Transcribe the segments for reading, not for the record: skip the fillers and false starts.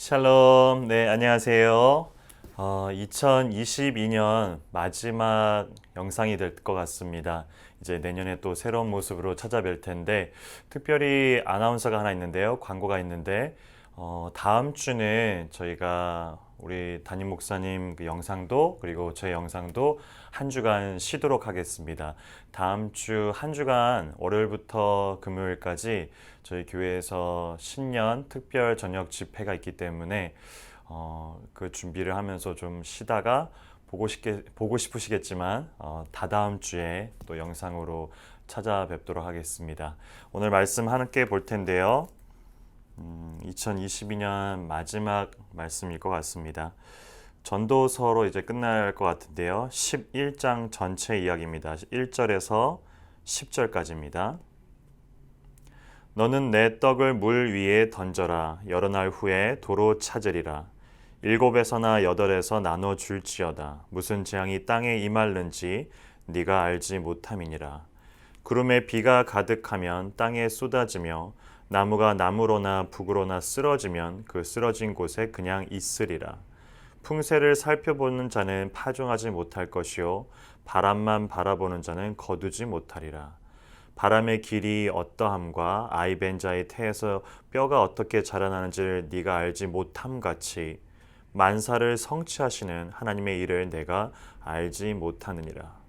샬롬, 네, 안녕하세요. 2022년 마지막 영상이 될 것 같습니다. 이제 내년에 또 새로운 모습으로 찾아뵐 텐데, 특별히 아나운서가 하나 있는데요. 광고가 있는데, 다음 주는 저희가 우리 담임 목사님 그 영상도 그리고 제 영상도 한 주간 쉬도록 하겠습니다. 다음 주 한 주간 월요일부터 금요일까지 저희 교회에서 신년 특별 저녁 집회가 있기 때문에 그 준비를 하면서 좀 쉬다가 보고 싶으시겠지만 다다음 주에 또 영상으로 찾아뵙도록 하겠습니다. 오늘 말씀 함께 볼 텐데요. 2022년 마지막 말씀일 것 같습니다. 전도서로 이제 끝날 것 같은데요. 11장 전체 이야기입니다. 1절에서 10절까지입니다. 너는 내 떡을 물 위에 던져라. 여러 날 후에 도로 찾으리라. 7에서나 8에서 나눠 줄지어다. 무슨 재앙이 땅에 임할는지 네가 알지 못함이니라. 구름에 비가 가득하면 땅에 쏟아지며 나무가 나무로나 북으로나 쓰러지면 그 쓰러진 곳에 그냥 있으리라. 풍세를 살펴보는 자는 파종하지 못할 것이요 바람만 바라보는 자는 거두지 못하리라. 바람의 길이 어떠함과 아이벤 자의 태에서 뼈가 어떻게 자라나는지를 네가 알지 못함 같이 만사를 성취하시는 하나님의 일을 내가 알지 못하느니라.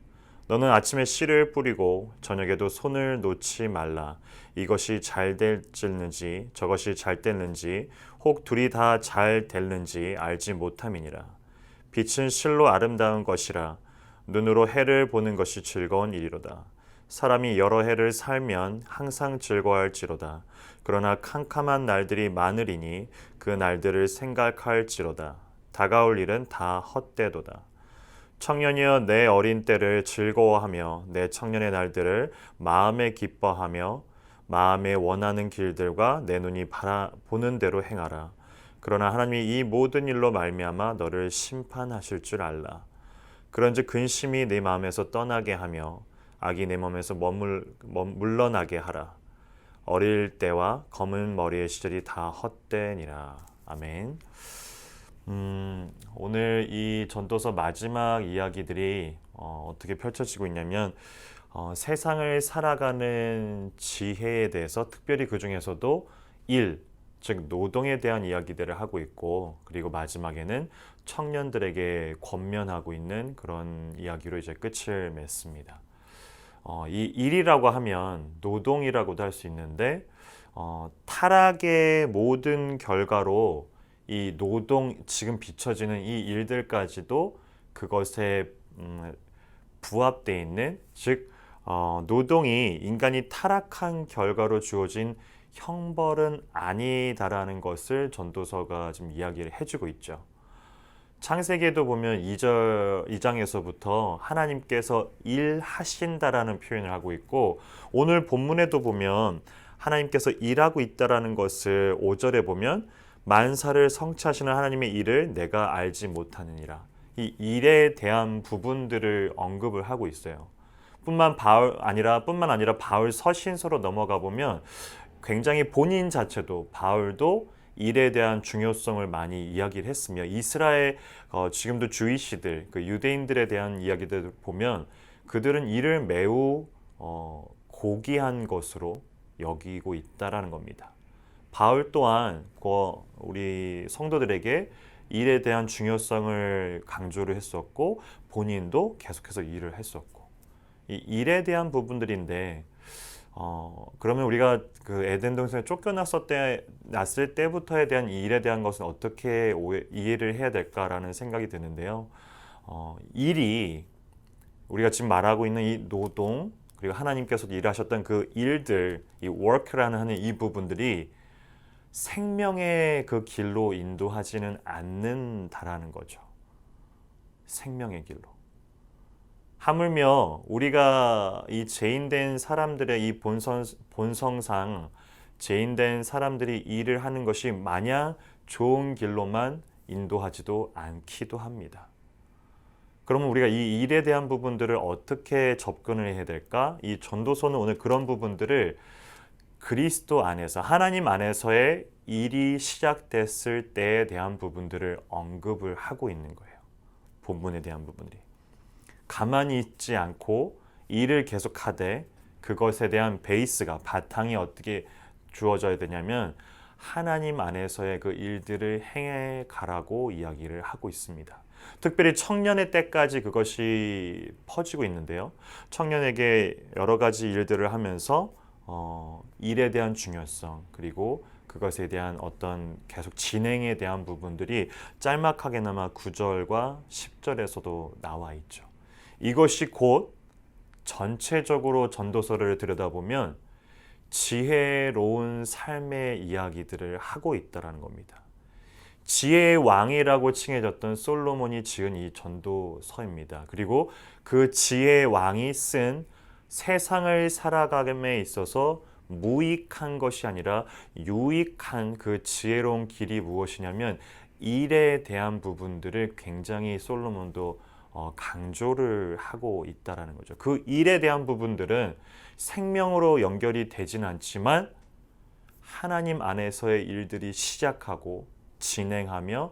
너는 아침에 씨를 뿌리고 저녁에도 손을 놓지 말라. 이것이 잘 될는지 저것이 잘 됐는지 혹 둘이 다 잘 됐는지 알지 못함이니라. 빛은 실로 아름다운 것이라. 눈으로 해를 보는 것이 즐거운 일이로다. 사람이 여러 해를 살면 항상 즐거워할지로다. 그러나 캄캄한 날들이 많으리니 그 날들을 생각할지로다. 다가올 일은 다 헛되도다. 청년이여 내 어린 때를 즐거워하며 내 청년의 날들을 마음에 기뻐하며 마음에 원하는 길들과 내 눈이 바라보는 대로 행하라. 그러나 하나님이 이 모든 일로 말미암아 너를 심판하실 줄 알라. 그런즉 근심이 내 마음에서 떠나게 하며 악이 내 몸에서 물러나게 하라. 어릴 때와 검은 머리의 시절이 다 헛되니라. 아멘. 오늘 이 전도서 마지막 이야기들이 어떻게 펼쳐지고 있냐면 세상을 살아가는 지혜에 대해서 특별히 그 중에서도 일, 즉 노동에 대한 이야기들을 하고 있고 그리고 마지막에는 청년들에게 권면하고 있는 그런 이야기로 이제 끝을 맺습니다. 이 일이라고 하면 노동이라고도 할 수 있는데 타락의 모든 결과로 이 노동 지금 비춰지는 이 일들까지도 그것에 부합되어 있는 즉 노동이 인간이 타락한 결과로 주어진 형벌은 아니다라는 것을 전도서가 지금 이야기를 해주고 있죠. 창세기에도 보면 2장에서부터 하나님께서 일하신다라는 표현을 하고 있고 오늘 본문에도 보면 하나님께서 일하고 있다라는 것을 5절에 보면 만사를 성취하시는 하나님의 일을 내가 알지 못하느니라. 이 일에 대한 부분들을 언급을 하고 있어요. 뿐만 아니라 바울 서신서로 넘어가 보면 굉장히 본인 자체도 바울도 일에 대한 중요성을 많이 이야기를 했으며 이스라엘 지금도 주이시들 그 유대인들에 대한 이야기들을 보면 그들은 일을 매우 고귀한 것으로 여기고 있다라는 겁니다. 바울 또한 우리 성도들에게 일에 대한 중요성을 강조를 했었고 본인도 계속해서 일을 했었고 이 일에 대한 부분들인데 그러면 우리가 그 에덴 동산에 쫓겨났을 때부터에 대한 이 일에 대한 것은 어떻게 이해를 해야 될까라는 생각이 드는데요. 일이 우리가 지금 말하고 있는 이 노동 그리고 하나님께서도 일하셨던 그 일들, 이 work라는 하는 이 부분들이 생명의 그 길로 인도하지는 않는다라는 거죠. 생명의 길로. 하물며 우리가 이 죄인된 사람들의 이 본성상 죄인된 사람들이 일을 하는 것이 마냥 좋은 길로만 인도하지도 않기도 합니다. 그러면 우리가 이 일에 대한 부분들을 어떻게 접근을 해야 될까? 이 전도서는 오늘 그런 부분들을 그리스도 안에서 하나님 안에서의 일이 시작됐을 때에 대한 부분들을 언급을 하고 있는 거예요. 본문에 대한 부분들이. 가만히 있지 않고 일을 계속하되 그것에 대한 베이스가 바탕이 어떻게 주어져야 되냐면 하나님 안에서의 그 일들을 행해 가라고 이야기를 하고 있습니다. 특별히 청년의 때까지 그것이 퍼지고 있는데요. 청년에게 여러 가지 일들을 하면서 일에 대한 중요성 그리고 그것에 대한 어떤 계속 진행에 대한 부분들이 짤막하게나마 9절과 10절에서도 나와 있죠. 이것이 곧 전체적으로 전도서를 들여다보면 지혜로운 삶의 이야기들을 하고 있다는 겁니다. 지혜의 왕이라고 칭해졌던 솔로몬이 지은 이 전도서입니다. 그리고 그 지혜의 왕이 쓴 세상을 살아감에 있어서 무익한 것이 아니라 유익한 그 지혜로운 길이 무엇이냐면 일에 대한 부분들을 굉장히 솔로몬도 강조를 하고 있다라는 거죠. 그 일에 대한 부분들은 생명으로 연결이 되진 않지만 하나님 안에서의 일들이 시작하고 진행하며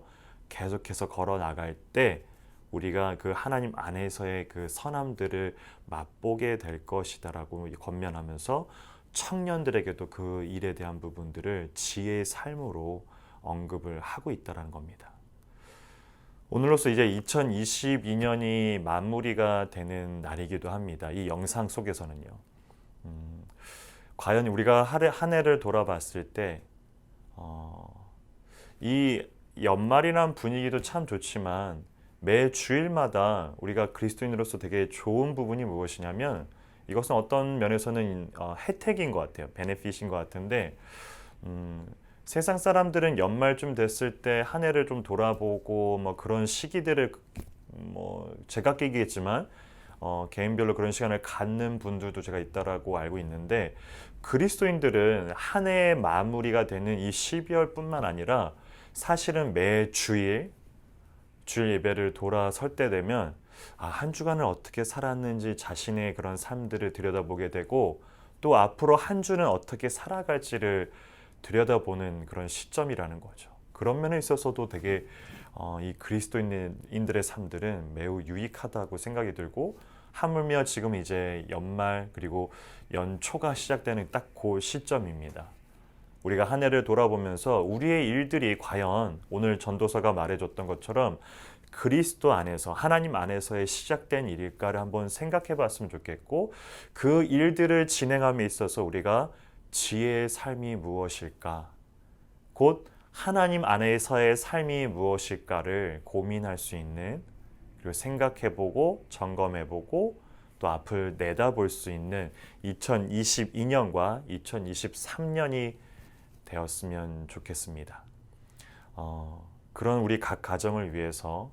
계속해서 걸어 나갈 때 우리가 그 하나님 안에서의 그 선함들을 맛보게 될 것이다라고 권면하면서 청년들에게도 그 일에 대한 부분들을 지혜의 삶으로 언급을 하고 있다는 겁니다. 오늘로써 이제 2022년이 마무리가 되는 날이기도 합니다. 이 영상 속에서는요. 과연 우리가 한 해를 돌아봤을 때 이 연말이란 분위기도 참 좋지만 매 주일마다 우리가 그리스도인으로서 되게 좋은 부분이 무엇이냐면 이것은 어떤 면에서는 혜택인 것 같아요. 베네핏인 것 같은데 세상 사람들은 연말쯤 됐을 때 한 해를 좀 돌아보고 뭐 그런 시기들을 뭐 제각기겠지만 개인별로 그런 시간을 갖는 분들도 제가 있다라고 알고 있는데 그리스도인들은 한 해의 마무리가 되는 이 12월뿐만 아니라 사실은 매 주일 예배를 돌아설 때 되면 한 주간을 어떻게 살았는지 자신의 그런 삶들을 들여다보게 되고 또 앞으로 한 주는 어떻게 살아갈지를 들여다보는 그런 시점이라는 거죠. 그런 면에 있어서도 되게 이 그리스도인들의 삶들은 매우 유익하다고 생각이 들고 하물며 지금 이제 연말 그리고 연초가 시작되는 딱 그 시점입니다. 우리가 한 해를 돌아보면서 우리의 일들이 과연 오늘 전도서가 말해줬던 것처럼 그리스도 안에서 하나님 안에서의 시작된 일일까를 한번 생각해 봤으면 좋겠고 그 일들을 진행함에 있어서 우리가 지혜의 삶이 무엇일까 곧 하나님 안에서의 삶이 무엇일까를 고민할 수 있는 그리고 생각해보고 점검해보고 또 앞을 내다볼 수 있는 2022년과 2023년이 되었으면 좋겠습니다. 그런 우리 각 가정을 위해서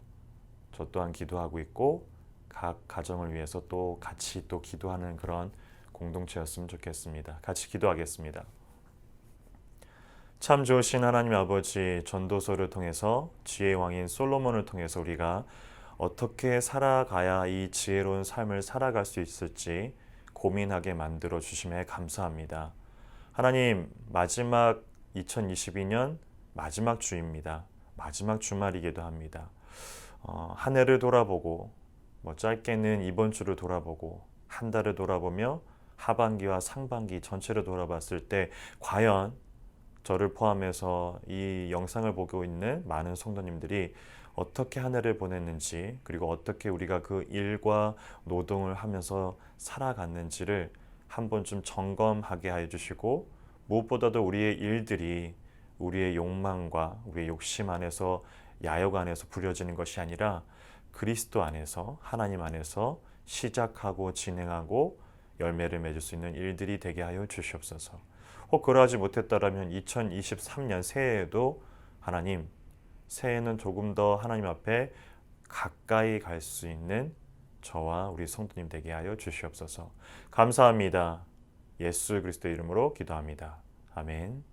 저 또한 기도하고 있고 각 가정을 위해서 또 같이 또 기도하는 그런 공동체였으면 좋겠습니다. 같이 기도하겠습니다. 참 좋으신 하나님 아버지 전도서를 통해서 지혜의 왕인 솔로몬을 통해서 우리가 어떻게 살아가야 이 지혜로운 삶을 살아갈 수 있을지 고민하게 만들어 주심에 감사합니다. 하나님 마지막 2022년 마지막 주입니다. 마지막 주말이기도 합니다. 한 해를 돌아보고 뭐 짧게는 이번 주를 돌아보고 한 달을 돌아보며 하반기와 상반기 전체를 돌아봤을 때 과연 저를 포함해서 이 영상을 보고 있는 많은 성도님들이 어떻게 한 해를 보냈는지 그리고 어떻게 우리가 그 일과 노동을 하면서 살아갔는지를 한 번쯤 점검하게 해주시고 무엇보다도 우리의 일들이 우리의 욕망과 우리의 욕심 안에서 야욕 안에서 부려지는 것이 아니라 그리스도 안에서 하나님 안에서 시작하고 진행하고 열매를 맺을 수 있는 일들이 되게 하여 주시옵소서. 혹 그러하지 못했다라면 2023년 새해에도 하나님 새해는 조금 더 하나님 앞에 가까이 갈 수 있는 저와 우리 성도님 되게 하여 주시옵소서. 감사합니다. 예수 그리스도의 이름으로 기도합니다. 아멘.